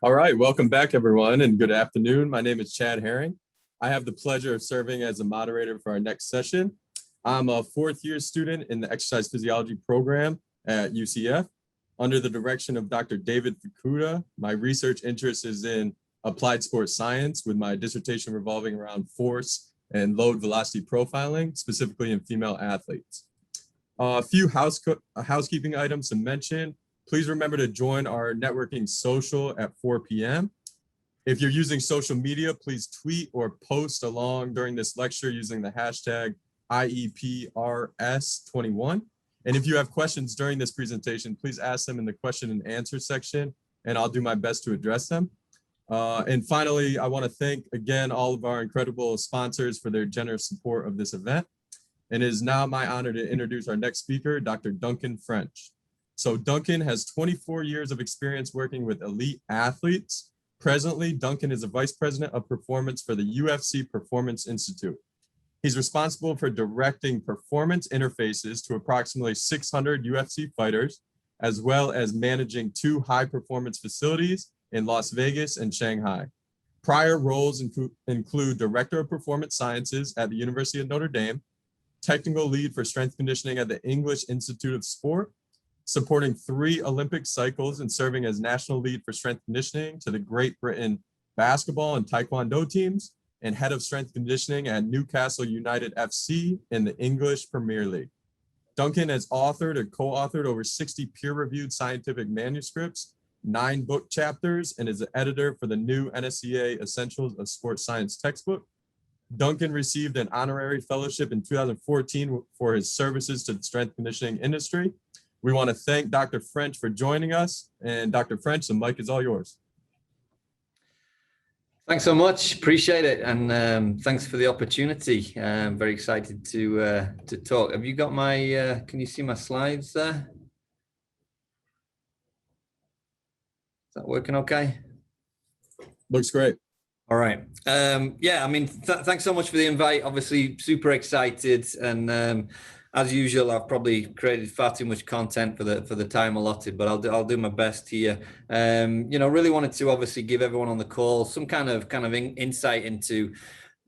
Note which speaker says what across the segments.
Speaker 1: All right, welcome back, everyone, and good afternoon. My name is Chad Herring. I have the pleasure of serving as a moderator for our next session. I'm a fourth-year student in the Exercise Physiology program at UCF. Under the direction of Dr. David Fukuda, my research interest is in applied sports science, with my dissertation revolving around force and load velocity profiling, specifically in female athletes. A few housekeeping items to mention. Please remember to join our networking social at 4 p.m. If you're using social media, please tweet or post along during this lecture using the hashtag IEPRS21. And if you have questions during this presentation, please ask them in the question and answer section, and I'll do my best to address them. And finally, I want to thank again all of our incredible sponsors for their generous support of this event. And it is now my honor to introduce our next speaker, Dr. Duncan French. So Duncan has 24 years of experience working with elite athletes. Presently, Duncan is a vice president of performance for the UFC Performance Institute. He's responsible for directing performance interfaces to approximately 600 UFC fighters, as well as managing 2 high-performance facilities in Las Vegas and Shanghai. Prior roles include Director of Performance Sciences at the University of Notre Dame, Technical Lead for Strength Conditioning at the English Institute of Sport, supporting 3 Olympic cycles and serving as National Lead for Strength Conditioning to the Great Britain basketball and taekwondo teams, and Head of Strength Conditioning at Newcastle United FC in the English Premier League. Duncan has authored or co-authored over 60 peer-reviewed scientific manuscripts, 9 book chapters, and is the editor for the new NSCA Essentials of Sports Science textbook. Duncan received an honorary fellowship in 2014 for his services to the strength conditioning industry. We want to thank Dr. French for joining us. And Dr. French, the mic is all yours.
Speaker 2: Thanks so much. Appreciate it. And thanks for the opportunity. I'm very excited to talk. Have you got my, can you see my slides there? Is that working okay?
Speaker 1: Looks great.
Speaker 2: All right. Yeah, I mean, thanks so much for the invite. Obviously, super excited. And as usual, I've probably created far too much content for the time allotted, but I'll do my best here. You know, really wanted to obviously give everyone on the call some kind of insight into,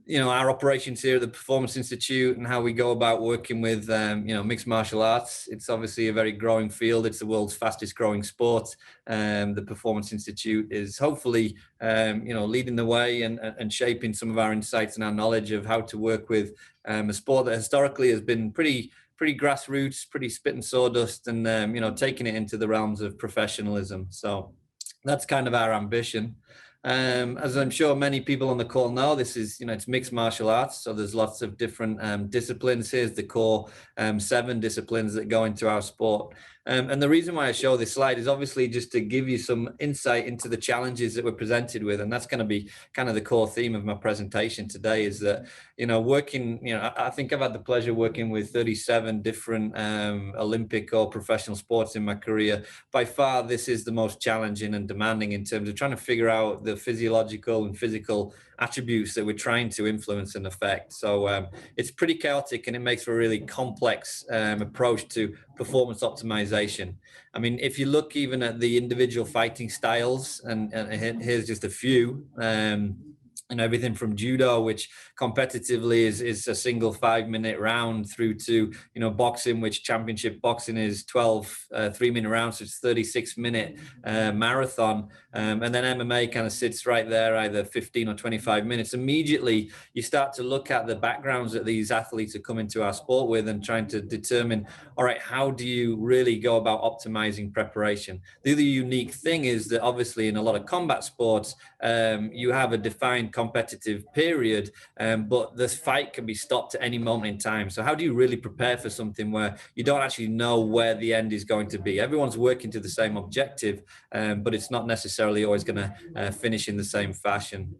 Speaker 2: you know, our operations here at the Performance Institute and how we go about working with, you know, mixed martial arts. It's obviously a very growing field. It's the world's fastest growing sport. The Performance Institute is hopefully, you know, leading the way and shaping some of our insights and our knowledge of how to work with a sport that historically has been pretty grassroots, pretty spit and sawdust, and, you know, taking it into the realms of professionalism. So that's kind of our ambition. As I'm sure many people on the call know, this is, you know, it's mixed martial arts. So there's lots of different disciplines. Here's the core 7 disciplines that go into our sport. And the reason why I show this slide is obviously just to give you some insight into the challenges that we're presented with. And that's going to be kind of the core theme of my presentation today, is that, you know, working, you know, I think I've had the pleasure working with 37 different Olympic or professional sports in my career. By far, this is the most challenging and demanding in terms of trying to figure out the physiological and physical attributes that we're trying to influence and affect. So it's pretty chaotic, and it makes for a really complex approach to performance optimization. I mean, if you look even at the individual fighting styles, and here's just a few, and everything from judo, which competitively is a single 5-minute round, through to, you know, boxing, which championship boxing is 12 3-minute rounds, so it's 36-minute marathon. And then MMA kind of sits right there, either 15 or 25 minutes. Immediately, you start to look at the backgrounds that these athletes are coming to our sport with and trying to determine, all right, how do you really go about optimizing preparation? The other unique thing is that obviously in a lot of combat sports, you have a defined competitive period, but this fight can be stopped at any moment in time. So how do you really prepare for something where you don't actually know where the end is going to be? Everyone's working to the same objective, but it's not necessarily always going to finish in the same fashion.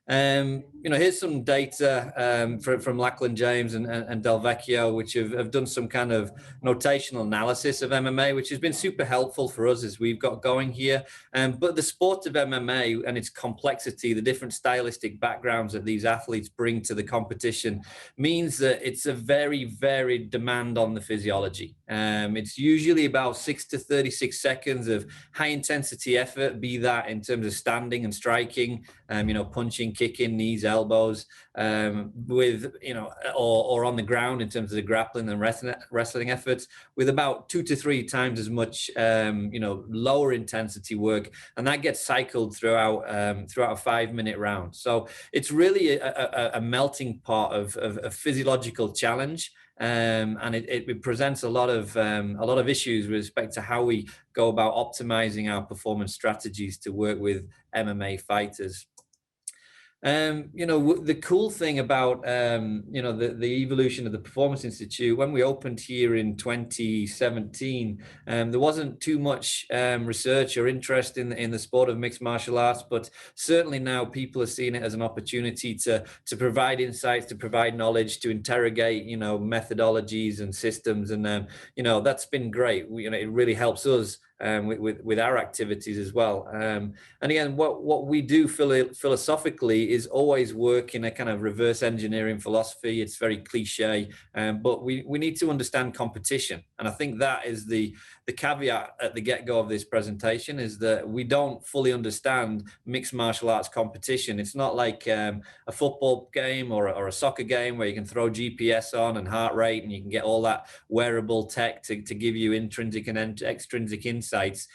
Speaker 2: You know, here's some data from Lackland James and Del Vecchio, which have done some kind of notational analysis of MMA, which has been super helpful for us as we've got going here. But the sport of MMA and its complexity, the different stylistic backgrounds that these athletes bring to the competition, means that it's a very varied demand on the physiology. It's usually about 6 to 36 seconds of high intensity effort, be that in terms of standing and striking, punching, kicking, knees, elbows, or on the ground in terms of the grappling and wrestling efforts, with about 2 to 3 times as much, lower intensity work. And that gets cycled throughout a 5-minute round. So it's really a melting pot of physiological challenge. And it presents a lot of issues with respect to how we go about optimizing our performance strategies to work with MMA fighters. The cool thing about the evolution of the Performance Institute, when we opened here in 2017, there wasn't too much research or interest in the sport of mixed martial arts, but certainly now people are seeing it as an opportunity to provide insights, to provide knowledge, to interrogate methodologies and systems, and that's been great. It really helps us with our activities as well. And again, what we do philosophically is always work in a kind of reverse engineering philosophy. It's very cliche, but we need to understand competition. And I think that is the caveat at the get-go of this presentation, is that we don't fully understand mixed martial arts competition. It's not like a football game or a soccer game where you can throw GPS on and heart rate and you can get all that wearable tech to give you intrinsic and extrinsic insights.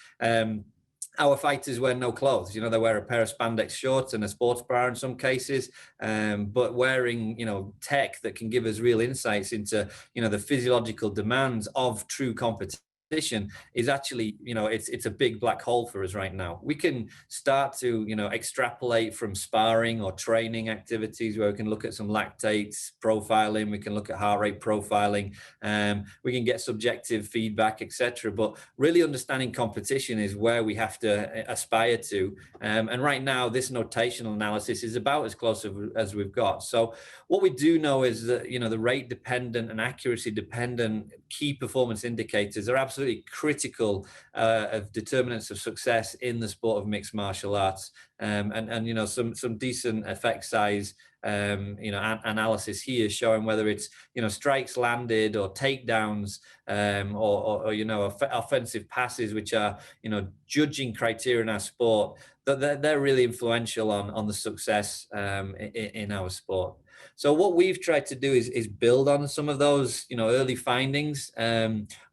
Speaker 2: Our fighters wear no clothes. They wear a pair of spandex shorts and a sports bra in some cases, but wearing, tech that can give us real insights into, the physiological demands of true competition is actually, it's a big black hole for us right now. We can start to, extrapolate from sparring or training activities where we can look at some lactates profiling, we can look at heart rate profiling, we can get subjective feedback, etc. But really understanding competition is where we have to aspire to. And right now, this notational analysis is about as close as we've got. So what we do know is that, the rate dependent and accuracy dependent key performance indicators are absolutely critical of determinants of success in the sport of mixed martial arts, and some decent effect size analysis here showing whether it's strikes landed or takedowns, or offensive passes, which are judging criteria in our sport, that they're really influential on the success in our sport. So what we've tried to do is build on some of those early findings.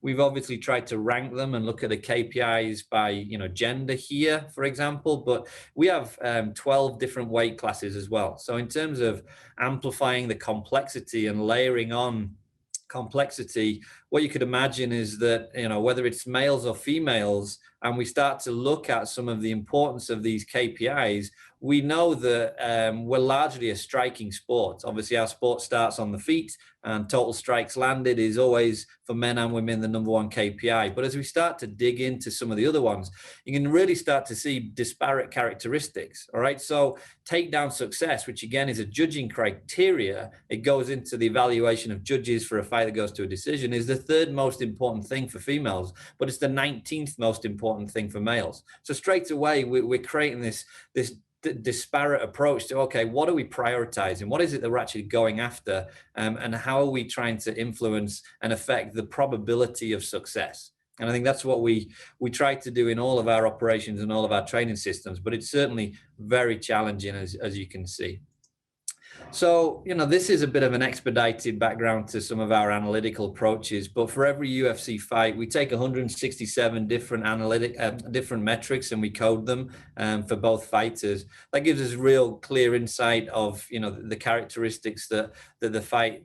Speaker 2: We've obviously tried to rank them and look at the KPIs by gender here, for example, but we have 12 different weight classes as well. So in terms of amplifying the complexity and layering on complexity, what you could imagine is that whether it's males or females, and we start to look at some of the importance of these KPIs, we know that we're largely a striking sport. Obviously, our sport starts on the feet, and total strikes landed is always, for men and women, the #1 KPI. But as we start to dig into some of the other ones, you can really start to see disparate characteristics. All right, so takedown success, which again is a judging criteria, it goes into the evaluation of judges for a fight that goes to a decision, is the 3rd most important thing for females, but it's the 19th most important thing for males. So straight away, we're creating this disparate approach to, okay, what are we prioritizing? What is it that we're actually going after? And how are we trying to influence and affect the probability of success? And I think that's what we try to do in all of our operations and all of our training systems, but it's certainly very challenging, as you can see. So, this is a bit of an expedited background to some of our analytical approaches, but for every UFC fight, we take 167 different metrics and we code them for both fighters. That gives us real clear insight of, the characteristics that the fight,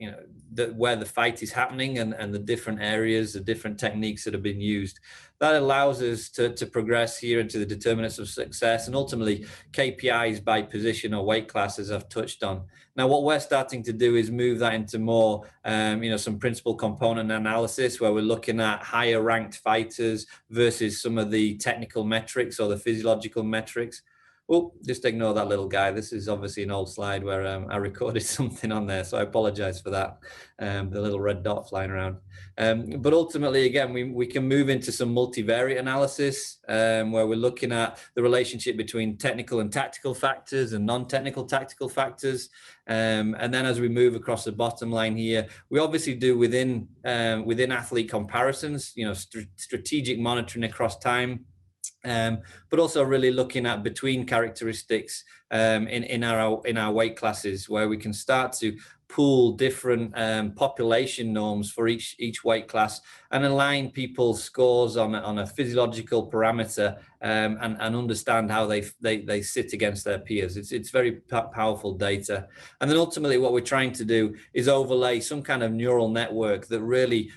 Speaker 2: where the fight is happening and the different areas, the different techniques that have been used. That allows us to progress here into the determinants of success and ultimately KPIs by position or weight class, as I've touched on. Now, what we're starting to do is move that into more, some principal component analysis where we're looking at higher ranked fighters versus some of the technical metrics or the physiological metrics. Oh, just ignore that little guy. This is obviously an old slide where I recorded something on there, so I apologize for that, the little red dot flying around. But ultimately, again, we can move into some multivariate analysis where we're looking at the relationship between technical and tactical factors and non-technical tactical factors. And then as we move across the bottom line here, we obviously do within athlete comparisons, strategic monitoring across time, but also really looking at between characteristics in our weight classes, where we can start to pool different population norms for each weight class and align people's scores on a physiological parameter and understand how they sit against their peers. It's very powerful data. And then ultimately what we're trying to do is overlay some kind of neural network that really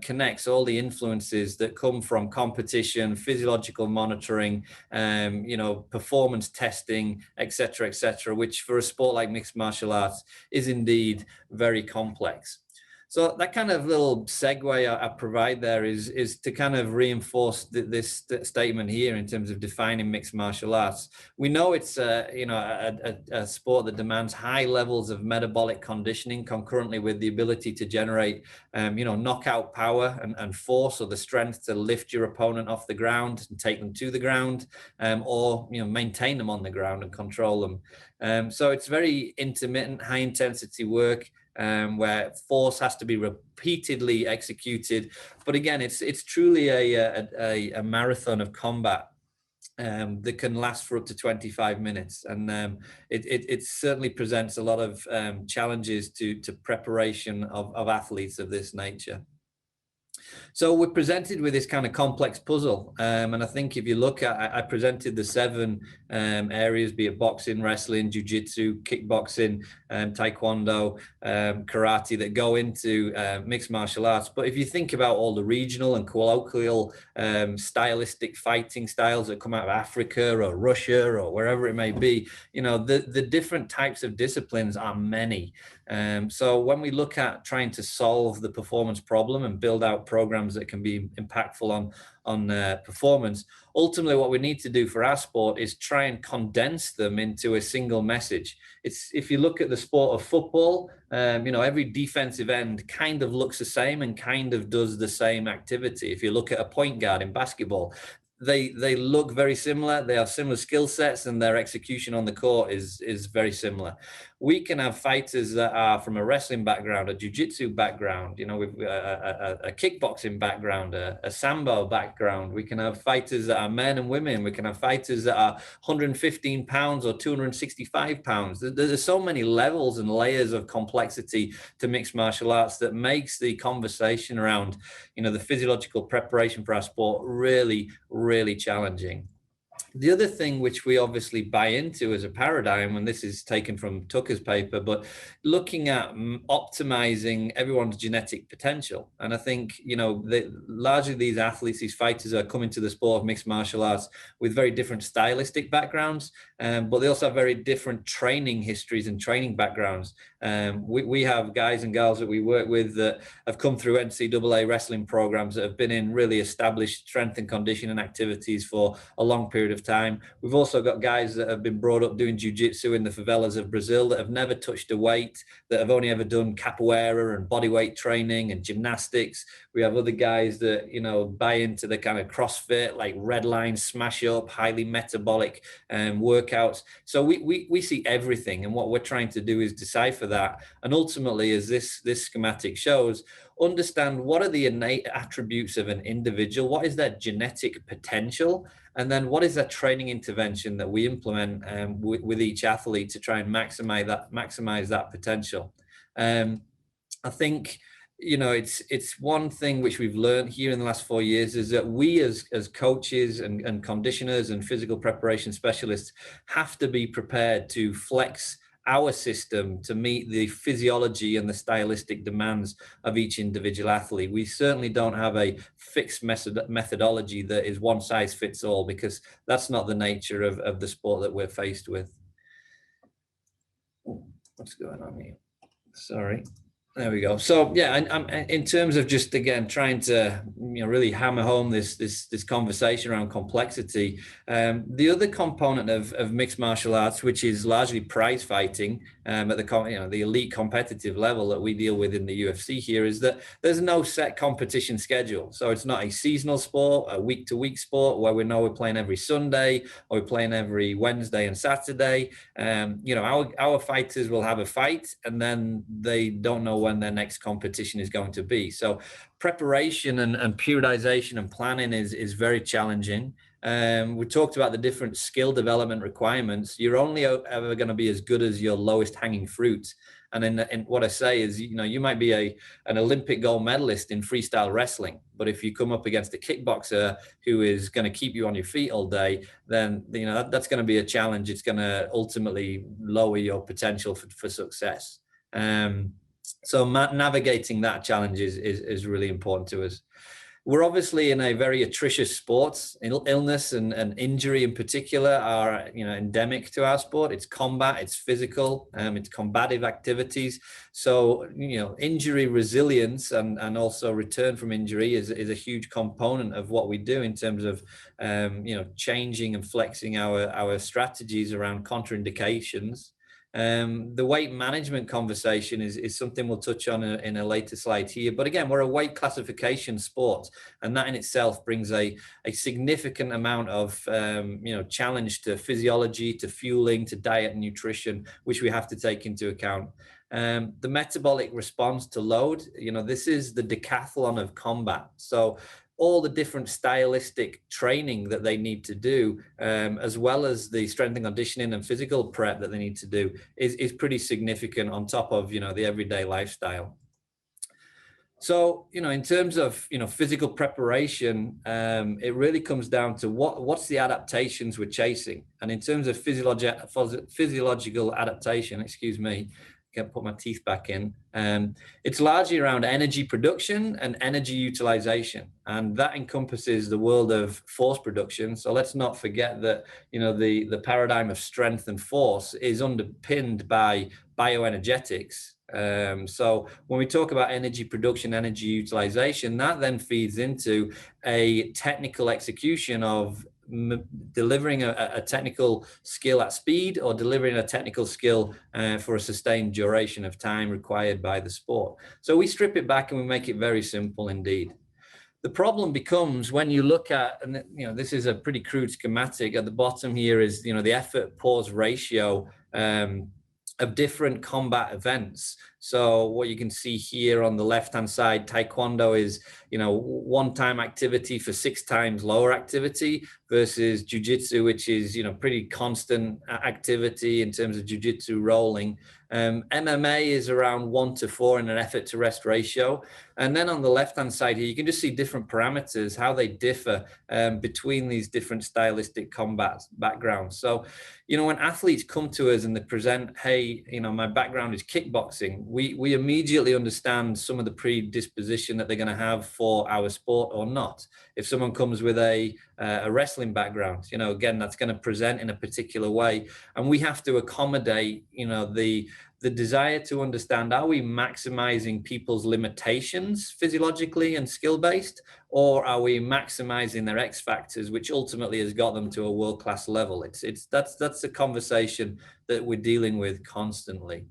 Speaker 2: connects all the influences that come from competition, physiological monitoring, performance testing, etc., which for a sport like mixed martial arts is indeed very complex. So that kind of little segue I provide there is to kind of reinforce this statement here in terms of defining mixed martial arts. We know it's a sport that demands high levels of metabolic conditioning concurrently with the ability to generate knockout power and force, or the strength to lift your opponent off the ground and take them to the ground, or maintain them on the ground and control them. So it's very intermittent, high intensity work, where force has to be repeatedly executed. But again, it's truly a marathon of combat that can last for up to 25 minutes. And it certainly presents a lot of challenges to preparation of athletes of this nature. So we're presented with this kind of complex puzzle. And I think if you look at, I presented the 7 areas, be it boxing, wrestling, jiu-jitsu, kickboxing, taekwondo, karate, that go into mixed martial arts. But if you think about all the regional and colloquial stylistic fighting styles that come out of Africa or Russia or wherever it may be, the different types of disciplines are many. So when we look at trying to solve the performance problem and build out programs that can be impactful on performance, ultimately what we need to do for our sport is try and condense them into a single message. If you look at the sport of football, every defensive end kind of looks the same and kind of does the same activity. If you look at a point guard in basketball, they look very similar. They have similar skill sets, and their execution on the court is very similar. We can have fighters that are from a wrestling background, a jiu-jitsu background, with a kickboxing background, a sambo background. We can have fighters that are men and women. We can have fighters that are 115 pounds or 265 pounds. There's so many levels and layers of complexity to mixed martial arts that makes the conversation around, the physiological preparation for our sport really, really challenging. The other thing which we obviously buy into as a paradigm, and this is taken from Tucker's paper, but looking at optimizing everyone's genetic potential. And I think, largely these athletes, these fighters are coming to the sport of mixed martial arts with very different stylistic backgrounds, but they also have very different training histories and training backgrounds. We have guys and girls that we work with that have come through NCAA wrestling programs that have been in really established strength and conditioning activities for a long period of time. We've also got guys that have been brought up doing jiu-jitsu in the favelas of Brazil that have never touched a weight, that have only ever done capoeira and bodyweight training and gymnastics. We have other guys that, buy into the kind of CrossFit, like red line, smash up, highly metabolic workouts. So we see everything. And what we're trying to do is decipher that. And ultimately, as this schematic shows, understand what are the innate attributes of an individual, what is their genetic potential, and then what is that training intervention that we implement with each athlete to try and maximize that potential. I think, it's one thing which we've learned here in the last 4 years is that we as coaches and conditioners and physical preparation specialists have to be prepared to flex our system to meet the physiology and the stylistic demands of each individual athlete. We certainly don't have a fixed methodology that is one size fits all, because that's not the nature of the sport that we're faced with. What's going on here? Sorry. There we go. So yeah, and I'm in terms of just again trying to really hammer home this conversation around complexity. The other component of mixed martial arts, which is largely prize fighting at the elite competitive level that we deal with in the UFC here, is that there's no set competition schedule. So it's not a seasonal sport, a week to week sport where we know we're playing every Sunday or we're playing every Wednesday and Saturday. Our fighters will have a fight and then they don't know when their next competition is going to be. So preparation and periodization and planning is very challenging. We talked about the different skill development requirements. You're only ever going to be as good as your lowest hanging fruit. And in what I say is, you might be an Olympic gold medalist in freestyle wrestling, but if you come up against a kickboxer who is going to keep you on your feet all day, then that's going to be a challenge. It's going to ultimately lower your potential for success. So navigating that challenge is really important to us. We're obviously in a very atrocious sport. Illness and injury in particular are endemic to our sport. It's combat, it's physical, it's combative activities. So injury resilience and also return from injury is a huge component of what we do in terms of changing and flexing our strategies around contraindications. The weight management conversation is something we'll touch on in a later slide here. But again, we're a weight classification sport, and that in itself brings a significant amount of challenge to physiology, to fueling, to diet and nutrition, which we have to take into account. The metabolic response to load, this is the decathlon of combat. So all the different stylistic training that they need to do, as well as the strength and conditioning and physical prep that they need to do is pretty significant on top of, the everyday lifestyle. So, in terms of, physical preparation, it really comes down to what's the adaptations we're chasing. And in terms of physiological adaptation, can't put my teeth back in. It's largely around energy production and energy utilization. And that encompasses the world of force production. So let's not forget that, the paradigm of strength and force is underpinned by bioenergetics. So when we talk about energy production, energy utilization, that then feeds into a technical execution of delivering a technical skill at speed or delivering a technical skill for a sustained duration of time required by the sport. So we strip it back and we make it very simple indeed. The problem becomes when you look at, and this is a pretty crude schematic at the bottom here is, the effort pause ratio of different combat events. So what you can see here on the left-hand side, Taekwondo is, 1 time activity for 6 times lower activity versus Jiu-Jitsu, which is, pretty constant activity in terms of Jiu-Jitsu rolling. MMA is around 1 to 4 in an effort to rest ratio. And then on the left-hand side here, you can just see different parameters, how they differ between these different stylistic combat backgrounds. So, when athletes come to us and they present, hey, my background is kickboxing, we immediately understand some of the predisposition that they're going to have for our sport or not. If someone comes with a wrestling background, again, that's going to present in a particular way. And we have to accommodate, the desire to understand, are we maximizing people's limitations physiologically and skill-based, or are we maximizing their X factors, which ultimately has got them to a world-class level? That's a conversation that we're dealing with constantly.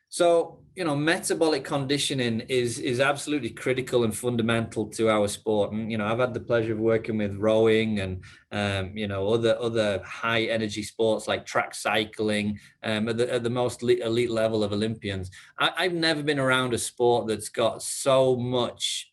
Speaker 2: So, metabolic conditioning is absolutely critical and fundamental to our sport. And, I've had the pleasure of working with rowing and, other high energy sports like track cycling at the most elite level of Olympians. I've never been around a sport that's got so much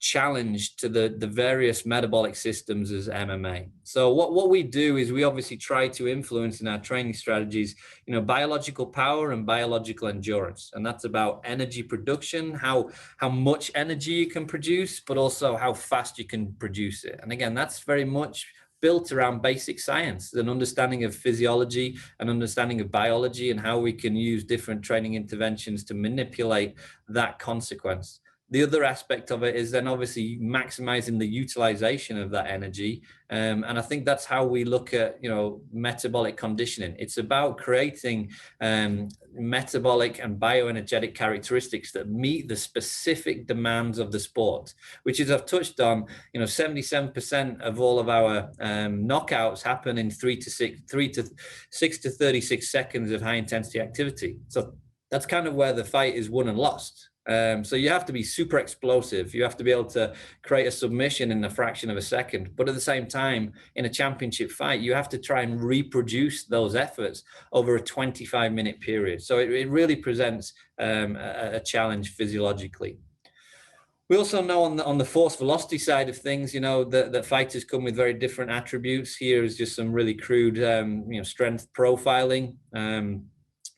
Speaker 2: challenge to the various metabolic systems as MMA. So what we do is we obviously try to influence in our training strategies, biological power and biological endurance. And that's about energy production, how much energy you can produce, but also how fast you can produce it. And again, that's very much built around basic science, an understanding of physiology, an understanding of biology, and how we can use different training interventions to manipulate that consequence. The other aspect of it is then obviously maximizing the utilization of that energy. And I think that's how we look at, metabolic conditioning. It's about creating metabolic and bioenergetic characteristics that meet the specific demands of the sport, which, as I've touched on, 77% of all of our knockouts happen in 6 to 36 seconds of high intensity activity. So that's kind of where the fight is won and lost. So you have to be super explosive. You have to be able to create a submission in a fraction of a second. But at the same time, in a championship fight, you have to try and reproduce those efforts over a 25-minute period. So it really presents a challenge physiologically. We also know on the force velocity side of things, that fighters come with very different attributes. Here is just some really crude, strength profiling.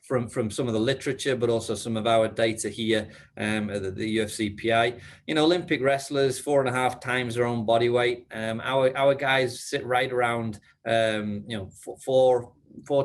Speaker 2: From some of the literature, but also some of our data here at the UFC PI. Olympic wrestlers, 4.5 times their own body weight. Our guys sit right around, 4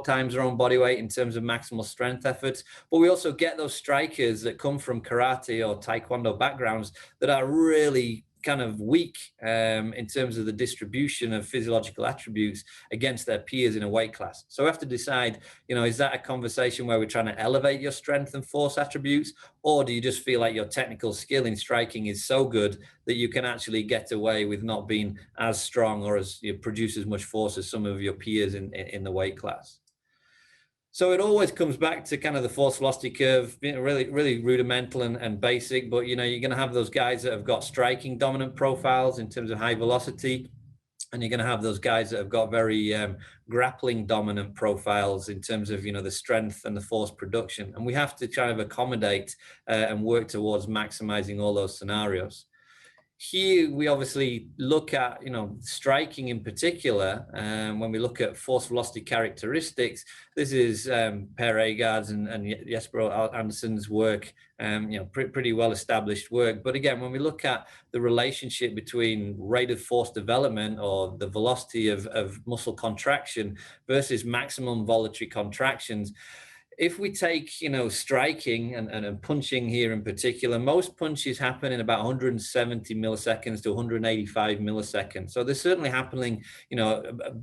Speaker 2: times their own body weight in terms of maximal strength efforts. But we also get those strikers that come from karate or taekwondo backgrounds that are really kind of weak in terms of the distribution of physiological attributes against their peers in a weight class. So we have to decide, is that a conversation where we're trying to elevate your strength and force attributes, or do you just feel like your technical skill in striking is so good that you can actually get away with not being as strong or as you produce as much force as some of your peers in the weight class? So it always comes back to kind of the force velocity curve, really, really rudimental and basic, but you're going to have those guys that have got striking dominant profiles in terms of high velocity, and you're going to have those guys that have got very grappling dominant profiles in terms of, the strength and the force production. And we have to kind of accommodate and work towards maximizing all those scenarios. Here, we obviously look at, striking in particular. When we look at force velocity characteristics, this is Per Agard's and Jesper Andersson's work, pretty well established work. But again, when we look at the relationship between rate of force development or the velocity of muscle contraction versus maximum voluntary contractions, if we take, striking and punching here in particular, most punches happen in about 170 milliseconds to 185 milliseconds. So they're certainly happening,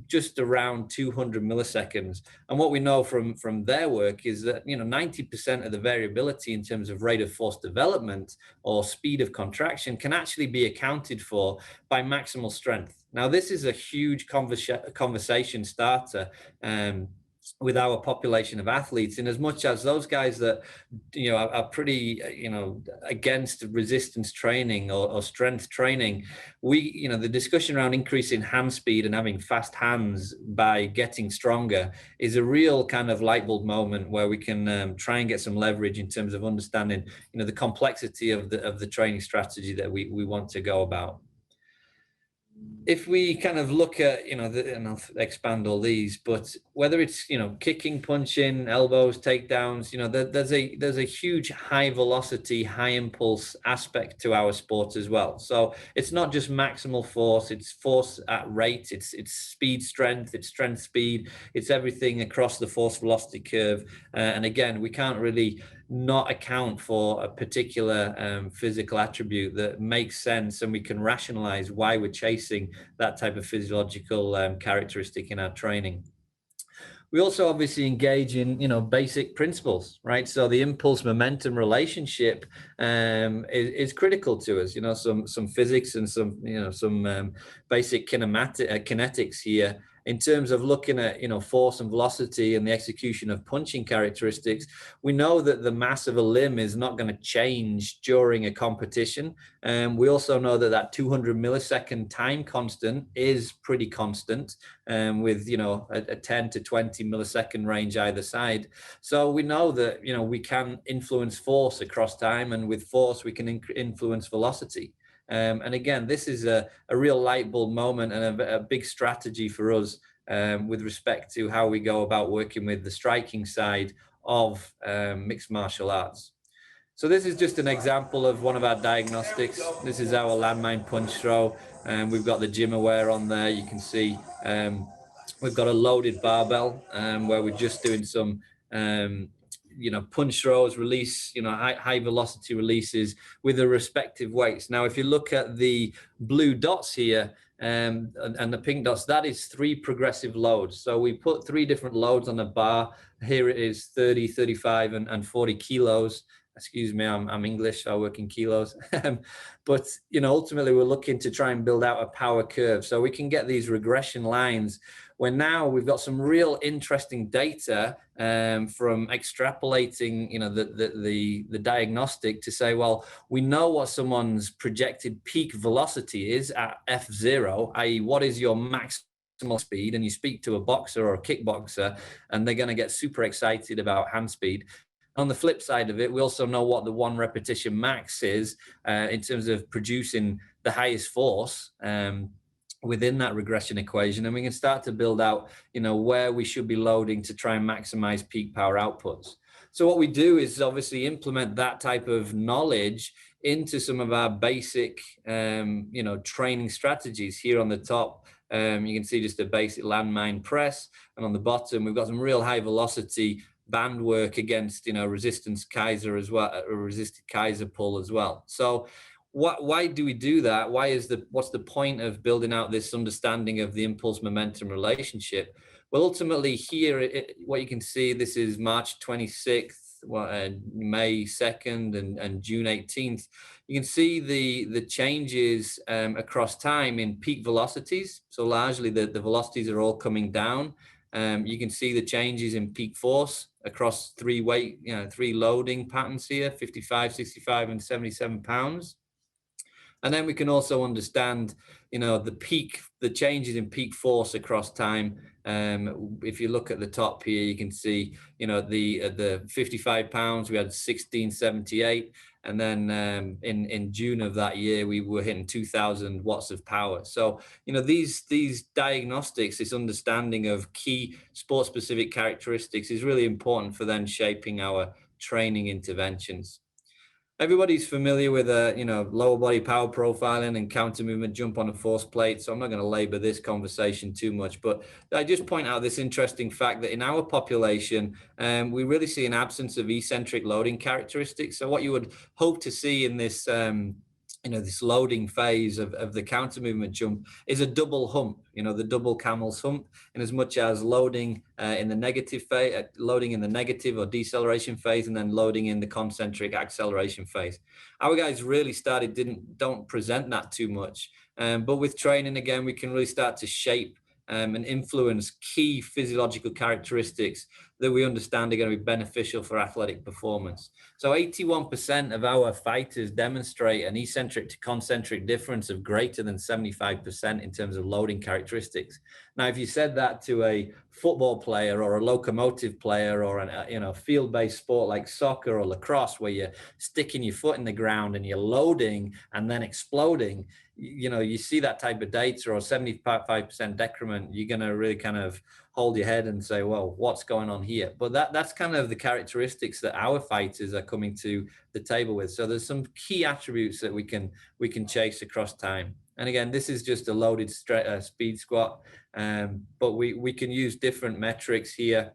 Speaker 2: just around 200 milliseconds. And what we know from their work is that, 90% of the variability in terms of rate of force development or speed of contraction can actually be accounted for by maximal strength. Now, this is a huge conversation starter with our population of athletes, in as much as those guys that are pretty against resistance training or strength training, we the discussion around increasing hand speed and having fast hands by getting stronger is a real kind of light bulb moment where we can try and get some leverage in terms of understanding the complexity of the training strategy that we want to go about. If we kind of look at, and I'll expand all these, but whether it's, kicking, punching, elbows, takedowns, there's a huge high velocity, high impulse aspect to our sport as well. So it's not just maximal force, it's force at rate, it's speed, strength, it's strength, speed, it's everything across the force velocity curve. And again, we can't really not account for a particular physical attribute that makes sense, and we can rationalize why we're chasing that type of physiological characteristic in our training. We also obviously engage in, basic principles, right? So the impulse momentum relationship is critical to us, some physics and some basic kinetics here. In terms of looking at, force and velocity and the execution of punching characteristics, we know that the mass of a limb is not going to change during a competition. And we also know that 200 millisecond time constant is pretty constant, with, a 10 to 20 millisecond range either side. So we know that, we can influence force across time, and with force, we can influence velocity. And again, this is a real light bulb moment and a big strategy for us with respect to how we go about working with the striking side of mixed martial arts. So this is just an example of one of our diagnostics. This is our landmine punch throw, and we've got the gym aware on there. You can see we've got a loaded barbell where we're just doing some punch throws, release, high velocity releases with the respective weights. Now, if you look at the blue dots here and the pink dots, that is 3 progressive loads. So we put 3 different loads on a bar. Here it is 30, 35, and 40 kilos. Excuse me, I'm English, I work in kilos. But, ultimately we're looking to try and build out a power curve so we can get these regression lines where now we've got some real interesting data from extrapolating, the diagnostic to say, well, we know what someone's projected peak velocity is at F0, i.e. what is your maximal speed, and you speak to a boxer or a kickboxer and they're going to get super excited about hand speed. On the flip side of it, we also know what the 1 repetition max is in terms of producing the highest force within that regression equation. And we can start to build out, where we should be loading to try and maximize peak power outputs. So what we do is obviously implement that type of knowledge into some of our basic, training strategies. Here on the top, you can see just a basic landmine press. And on the bottom, we've got some real high velocity band work against, resistance Kaiser as well, a resisted Kaiser pull as well. So why do we do that? What's the point of building out this understanding of the impulse momentum relationship? Well, ultimately here, what you can see, this is March 26th, May 2nd, and June 18th. You can see the changes across time in peak velocities. So largely the velocities are all coming down. You can see the changes in peak force across 3 loading patterns here, 55, 65, and 77 pounds. And then we can also understand, the changes in peak force across time. If you look at the top here, you can see, the 55 pounds, we had 1678. And then in June of that year, we were hitting 2000 watts of power. So, these diagnostics, this understanding of key sport specific characteristics is really important for then shaping our training interventions. Everybody's familiar with lower body power profiling and counter movement jump on a force plate. So I'm not going to labor this conversation too much, but I just point out this interesting fact that in our population, we really see an absence of eccentric loading characteristics. So what you would hope to see in this, this loading phase of the counter movement jump is a double hump, the double camel's hump, in as much as loading in the negative phase, loading in the negative or deceleration phase, and then loading in the concentric acceleration phase. Our guys really don't present that too much. But with training, again, we can really start to shape and influence key physiological characteristics that we understand are going to be beneficial for athletic performance. So 81% of our fighters demonstrate an eccentric to concentric difference of greater than 75% in terms of loading characteristics. Now, if you said that to a football player or a locomotive player or a field-based sport like soccer or lacrosse, where you're sticking your foot in the ground and you're loading and then exploding, you see that type of data or 75% decrement, you're going to really kind of hold your head and say, well, what's going on here? But that's kind of the characteristics that our fighters are coming to the table with. So there's some key attributes that we can chase across time. And again, this is just a loaded speed squat, but we can use different metrics here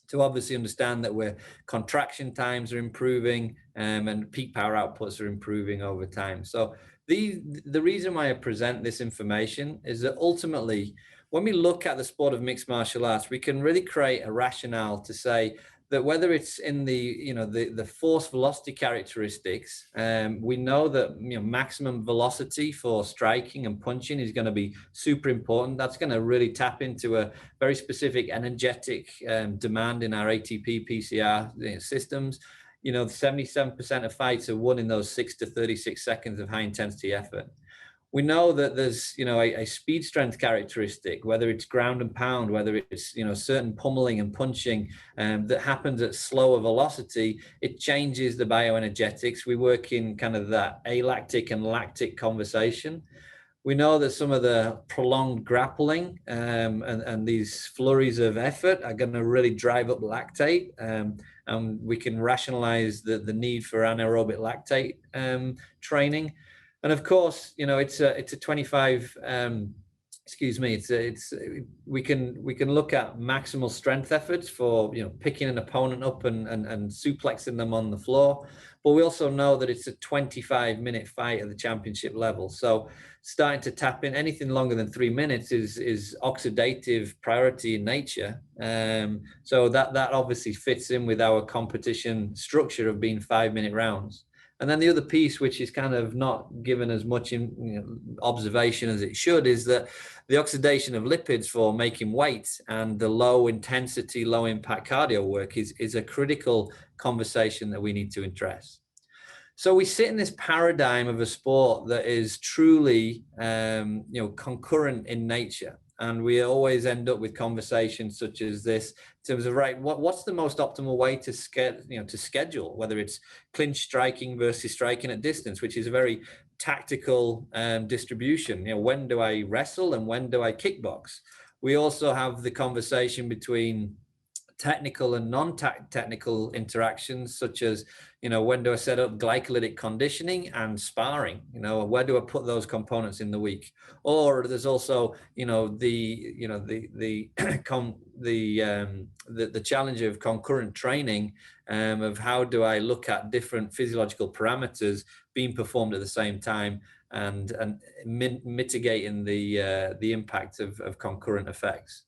Speaker 2: to obviously understand that where contraction times are improving and peak power outputs are improving over time. So the reason why I present this information is that ultimately, when we look at the sport of mixed martial arts, we can really create a rationale to say that whether it's in the force velocity characteristics, we know that maximum velocity for striking and punching is going to be super important. That's going to really tap into a very specific energetic demand in our ATP PCR systems. 77% of fights are won in those 6 to 36 seconds of high intensity effort. We know that there's, a speed strength characteristic, whether it's ground and pound, whether it's, certain pummeling and punching that happens at slower velocity, it changes the bioenergetics. We work in kind of that alactic and lactic conversation. We know that some of the prolonged grappling and these flurries of effort are going to really drive up lactate. And we can rationalize the need for anaerobic lactate training. And of course, it's a 25 excuse me, we can look at maximal strength efforts for, you know, picking an opponent up and suplexing them on the floor, but we also know that it's a 25-minute fight at the championship level. So starting to tap in anything longer than 3 minutes is oxidative priority in nature. So that obviously fits in with our competition structure of being 5-minute rounds. And then the other piece, which is kind of not given as much observation as it should, is that the oxidation of lipids for making weight and the low intensity, low impact cardio work is a critical conversation that we need to address. So we sit in this paradigm of a sport that is truly, concurrent in nature. And we always end up with conversations such as this in terms of, right, what's the most optimal way to schedule, whether it's clinch striking versus striking at distance, which is a very tactical distribution. You know, when do I wrestle and when do I kickbox? We also have the conversation between technical and non-technical interactions, such as, you know, when do I set up glycolytic conditioning and sparring? You know, where do I put those components in the week? Or there's also, the challenge of concurrent training, of how do I look at different physiological parameters being performed at the same time and mitigating the impact of concurrent effects.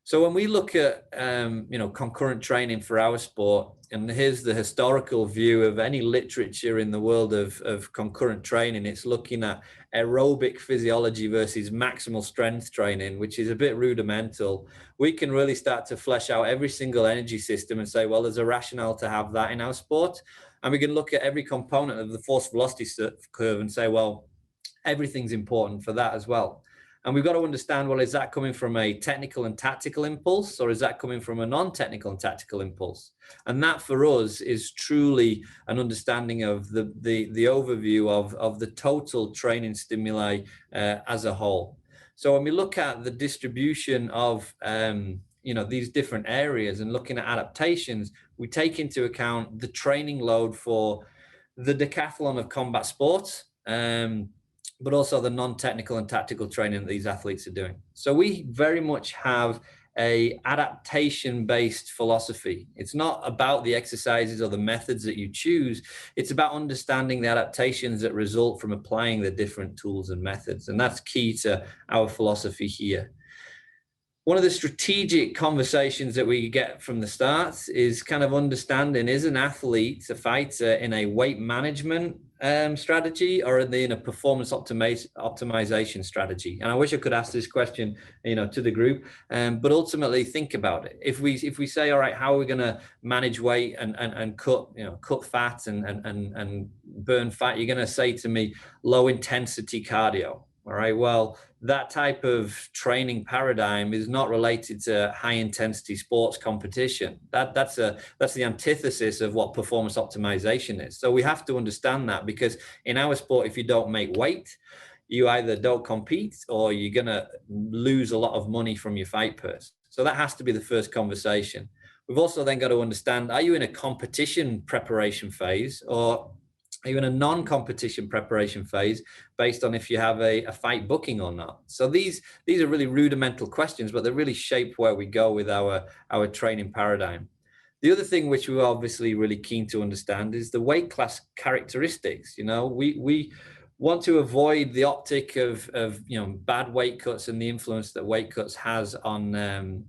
Speaker 2: So when we look at, concurrent training for our sport, and here's the historical view of any literature in the world of concurrent training, it's looking at aerobic physiology versus maximal strength training, which is a bit rudimental. We can really start to flesh out every single energy system and say, well, there's a rationale to have that in our sport. And we can look at every component of the force velocity curve and say, well, everything's important for that as well. And we've got to understand, well, is that coming from a technical and tactical impulse, or is that coming from a non-technical and tactical impulse? And that for us is truly an understanding of the overview of the total training stimuli as a whole. So when we look at the distribution of these different areas and looking at adaptations, we take into account the training load for the decathlon of combat sports, but also the non-technical and tactical training that these athletes are doing. So we very much have a adaptation-based philosophy. It's not about the exercises or the methods that you choose. It's about understanding the adaptations that result from applying the different tools and methods. And that's key to our philosophy here. One of the strategic conversations that we get from the start is kind of understanding, is an athlete, a fighter, in a weight management strategy, or are they in a performance optimization strategy? And I wish I could ask this question, to the group, but ultimately think about it. If we say, all right, how are we going to manage weight and cut fat and burn fat? You're going to say to me, low intensity cardio. All right, well, that type of training paradigm is not related to high intensity sports competition. That's the antithesis of what performance optimization is. So we have to understand that, because in our sport, if you don't make weight, you either don't compete or you're going to lose a lot of money from your fight purse. So that has to be the first conversation. We've also then got to understand, are you in a competition preparation phase, or are you in a non-competition preparation phase based on if you have a fight booking or not? So these are really rudimental questions, but they really shape where we go with our training paradigm. The other thing which we're obviously really keen to understand is the weight class characteristics. We want to avoid the optic of bad weight cuts and the influence that weight cuts has on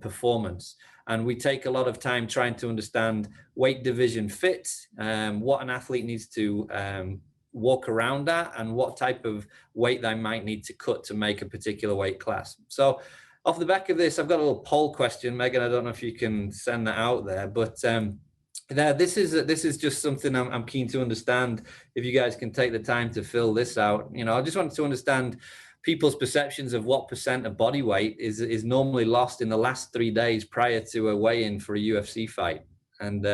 Speaker 2: performance. And we take a lot of time trying to understand weight division fits, what an athlete needs to walk around at, and what type of weight they might need to cut to make a particular weight class. So off the back of this, I've got a little poll question. Megan, I don't know if you can send that out there, but this is just something I'm keen to understand. If you guys can take the time to fill this out, I just wanted to understand people's perceptions of what % of body weight is normally lost in the last 3 days prior to a weigh-in for a UFC fight. And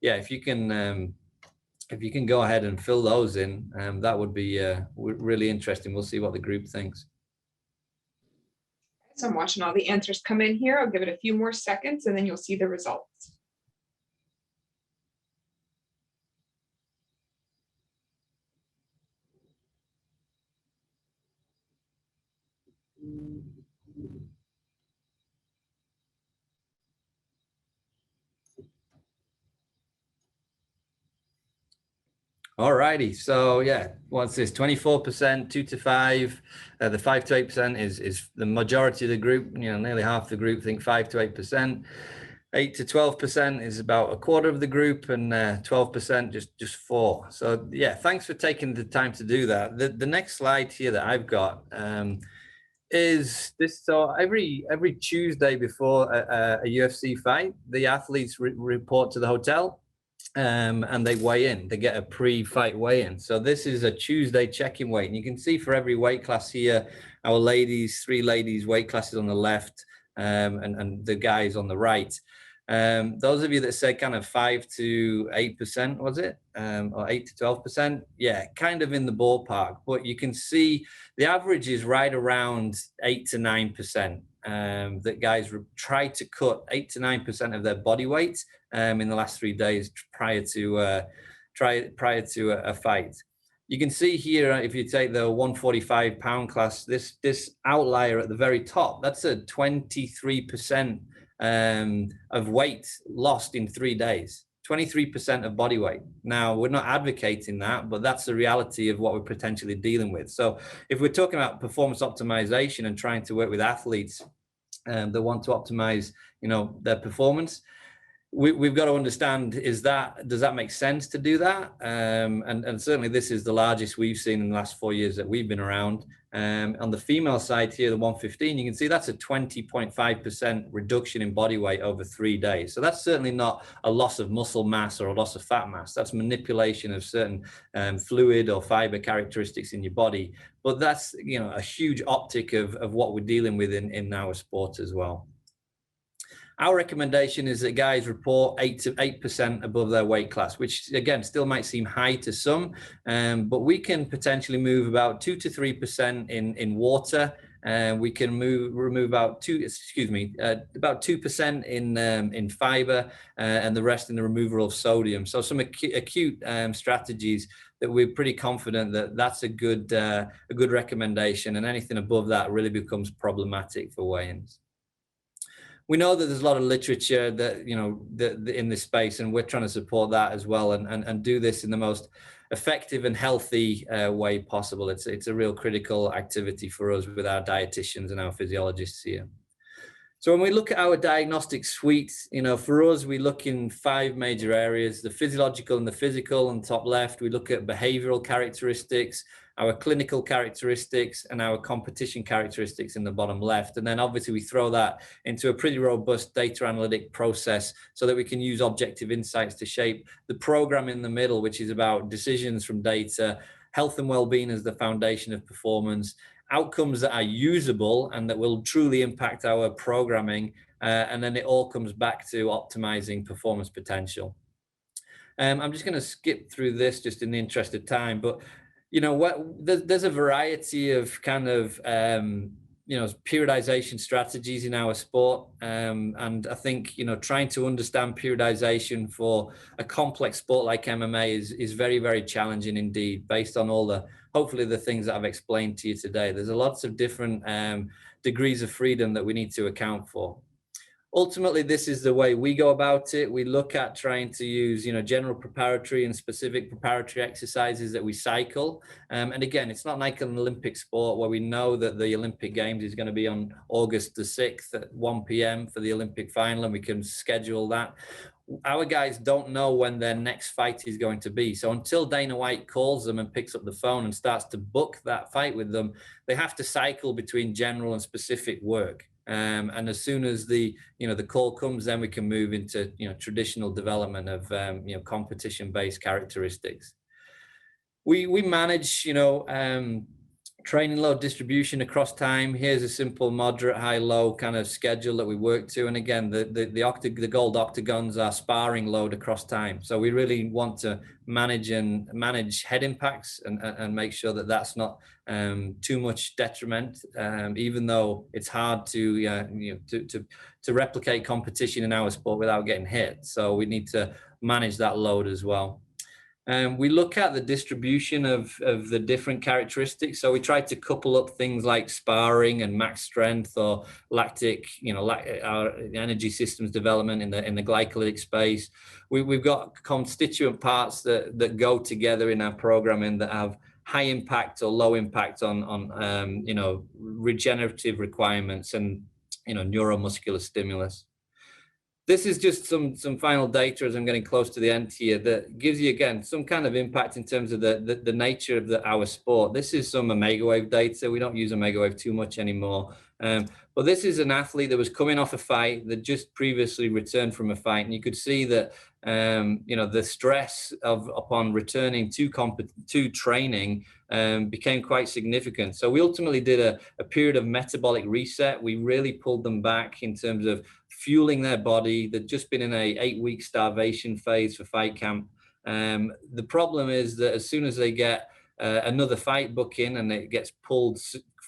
Speaker 2: if you can go ahead and fill those in, that would be really interesting. We'll see what the group thinks.
Speaker 3: So I'm watching all the answers come in here. I'll give it a few more seconds and then you'll see the results.
Speaker 2: All righty. So yeah, what's this? 24%, 2 to 5. The 5 to 8% is the majority of the group. You know, nearly half the group think 5 to 8%. 8 to 12% is about a quarter of the group, and 12% just 4. So yeah, thanks for taking the time to do that. The next slide here that I've got is this. So every Tuesday before a UFC fight, the athletes report to the hotel. And they weigh in, they get a pre-fight weigh-in. So this is a Tuesday check-in weight. And you can see for every weight class here, our ladies, 3 ladies weight classes on the left, and the guys on the right. Those of you that said kind of 5 to 8%, was it? Or 8 to 12%? Yeah, kind of in the ballpark. But you can see the average is right around 8 to 9%. That guys try to cut 8 to 9% of their body weight in the last 3 days prior to a fight. You can see here, if you take the 145-pound class, this outlier at the very top, that's a 23% of weight lost in 3 days. 23% of body weight. Now, we're not advocating that, but that's the reality of what we're potentially dealing with. So if we're talking about performance optimization and trying to work with athletes that want to optimize, you know, their performance, we've got to understand, does that make sense to do that? And certainly this is the largest we've seen in the last 4 years that we've been around. On the female side here, the 115, you can see that's a 20.5% reduction in body weight over 3 days. So that's certainly not a loss of muscle mass or a loss of fat mass. That's manipulation of certain fluid or fiber characteristics in your body. But that's, you know, a huge optic of what we're dealing with in our sport as well. Our recommendation is that guys report 8 to 8% above their weight class, which again still might seem high to some, but we can potentially move about 2 to 3% in water. We can remove about 2% in fiber, and the rest in the removal of sodium. So some acute strategies that we're pretty confident that that's a good recommendation, and anything above that really becomes problematic for weigh-ins. We know that there's a lot of literature that, you know, in this space, and we're trying to support that as well, and do this in the most effective and healthy way possible. It's a real critical activity for us with our dietitians and our physiologists here. So when we look at our diagnostic suite, you know, for us, we look in 5 major areas: the physiological and the physical on the top left. We look at behavioral characteristics, our clinical characteristics, and our competition characteristics in the bottom left. And then obviously we throw that into a pretty robust data analytic process so that we can use objective insights to shape the program in the middle, which is about decisions from data, health and well-being as the foundation of performance, outcomes that are usable and that will truly impact our programming. And then it all comes back to optimizing performance potential. I'm just going to skip through this just in the interest of time, but you know, there's a variety of kind of, you know, periodization strategies in our sport. And I think, you know, trying to understand periodization for a complex sport like MMA is very, very challenging indeed, based on all hopefully the things that I've explained to you today. There's lots of different degrees of freedom that we need to account for. Ultimately, this is the way we go about it. We look at trying to use, you know, general preparatory and specific preparatory exercises that we cycle. And again, it's not like an Olympic sport where we know that the Olympic Games is going to be on August the 6th at 1 p.m. for the Olympic final, and we can schedule that. Our guys don't know when their next fight is going to be. So until Dana White calls them and picks up the phone and starts to book that fight with them, they have to cycle between general and specific work. And as soon as the call comes, then we can move into, you know, traditional development of, you know, competition-based characteristics. We manage, you know, training load distribution across time. Here's a simple moderate, high, low kind of schedule that we work to. And again, the gold octagons are sparring load across time. So we really want to manage head impacts and make sure that that's not too much detriment, even though it's hard to replicate competition in our sport without getting hit. So we need to manage that load as well. We look at the distribution of the different characteristics. So we try to couple up things like sparring and max strength, or lactic, our energy systems development in the glycolytic space. We've got constituent parts that go together in our programming that have high impact or low impact on regenerative requirements and neuromuscular stimulus. This is just some final data as I'm getting close to the end here that gives you, again, some kind of impact in terms of the nature of our sport. This is some omega wave data. We don't use omega wave too much anymore. But this is an athlete that was coming off a fight, that just previously returned from a fight. And you could see that, the stress upon returning to training became quite significant. So we ultimately did a period of metabolic reset. We really pulled them back in terms of fueling their body. They'd just been in a 8-week starvation phase for fight camp. The problem is that as soon as they get another fight booking and it gets pulled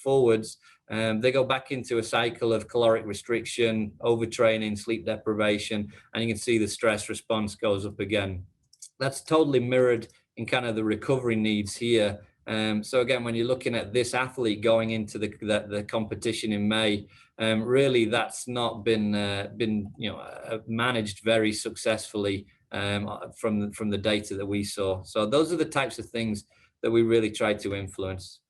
Speaker 2: forwards, they go back into a cycle of caloric restriction, overtraining, sleep deprivation, and you can see the stress response goes up again. That's totally mirrored in kind of the recovery needs here. So again, when you're looking at this athlete going into the competition in May, really that's not been managed very successfully from the data that we saw. So those are the types of things that we really try to influence.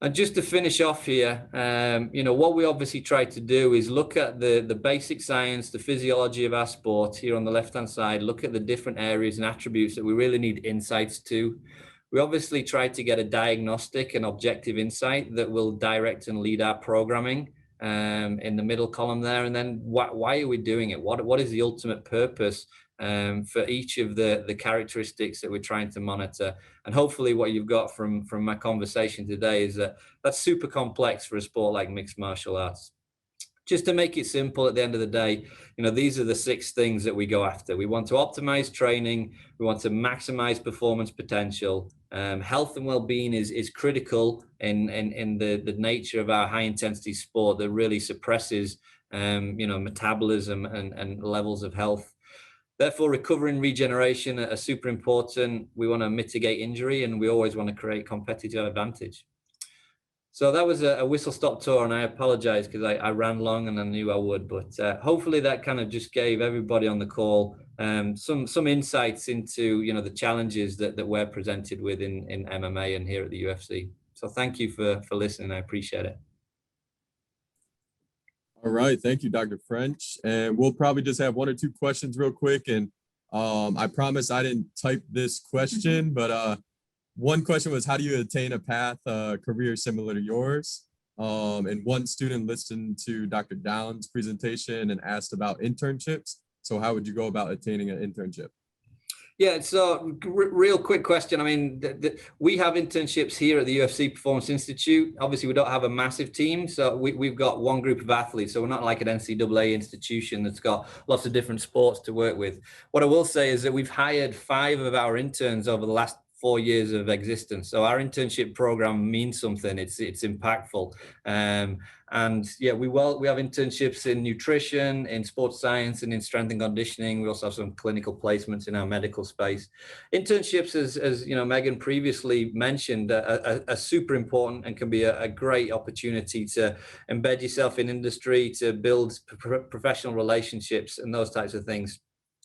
Speaker 2: And just to finish off here, what we obviously try to do is look at the basic science, the physiology of our sport here on the left-hand side, look at the different areas and attributes that we really need insights to. We obviously try to get a diagnostic and objective insight that will direct and lead our programming in the middle column there. And then why are we doing it? What is the ultimate purpose for each of the characteristics that we're trying to monitor? And hopefully what you've got from my conversation today is that that's super complex for a sport like mixed martial arts. Just to make it simple, at the end of the day, these are the 6 things that we go after. We want to optimize training. We want to maximize performance potential. Health and well-being is critical in the nature of our high intensity sport that really suppresses, metabolism and levels of health. Therefore, recovery and regeneration are super important. We want to mitigate injury, and we always want to create competitive advantage. So that was a whistle-stop tour, and I apologize because I ran long and I knew I would, but hopefully that kind of just gave everybody on the call some insights into the challenges that we're presented with in MMA and here at the UFC. So thank you for listening. I appreciate it.
Speaker 1: All right, thank you, Dr. French. And we'll probably just have 1 or 2 questions real quick. And I promise I didn't type this question, but one question was, how do you attain a path career similar to yours? And one student listened to Dr. Downs' presentation and asked about internships. So how would you go about attaining an internship?
Speaker 2: Yeah, so real quick question. I mean, we have internships here at the UFC Performance Institute. Obviously, we don't have a massive team, so we've got one group of athletes. So we're not like an NCAA institution that's got lots of different sports to work with. What I will say is that we've hired 5 of our interns over the last 4 years of existence. So our internship program means something. It's impactful. And yeah, we have internships in nutrition, in sports science, and in strength and conditioning. We also have some clinical placements in our medical space. Internships, as Megan previously mentioned, are super important and can be a great opportunity to embed yourself in industry, to build professional relationships and those types of things.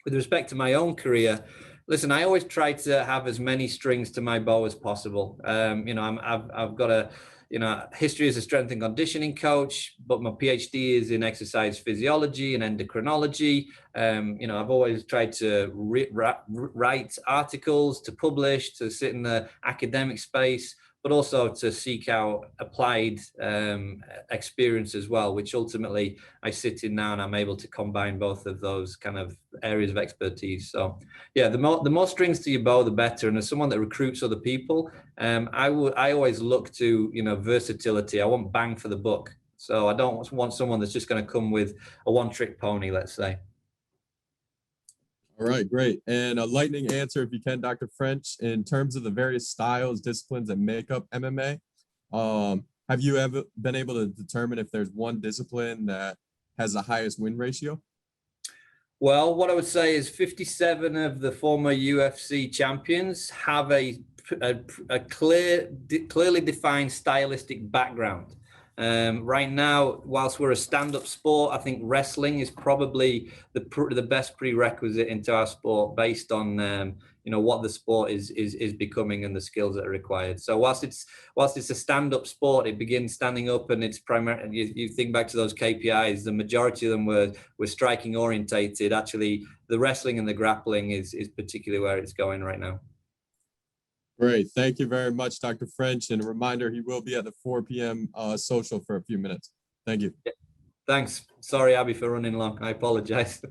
Speaker 2: With respect to my own career, listen, I always try to have as many strings to my bow as possible. I've got a history as a strength and conditioning coach, but my Ph.D. is in exercise physiology and endocrinology. I've always tried to write articles, to publish, to sit in the academic space, but also to seek out applied experience as well, which ultimately I sit in now and I'm able to combine both of those kind of areas of expertise. So yeah, the more strings to your bow, the better. And as someone that recruits other people, I always look to, versatility. I want bang for the buck. So I don't want someone that's just going to come with a one-trick pony, let's say.
Speaker 1: All right, great. And a lightning answer, if you can, Dr. French, in terms of the various styles, disciplines that make up MMA, have you ever been able to determine if there's one discipline that has the highest win ratio?
Speaker 2: Well, what I would say is 57 of the former UFC champions have a clearly defined stylistic background. Right now, whilst we're a stand-up sport, I think wrestling is probably the best prerequisite into our sport based on what the sport is becoming and the skills that are required. So whilst it's a stand-up sport, it begins standing up, and it's primarily, you think back to those KPIs, the majority of them were striking orientated. Actually, the wrestling and the grappling is particularly where it's going right now.
Speaker 1: Great. Thank you very much, Dr. French. And a reminder, he will be at the 4 p.m. Social for a few minutes. Thank you.
Speaker 2: Thanks. Sorry, Abby, for running long. I apologize.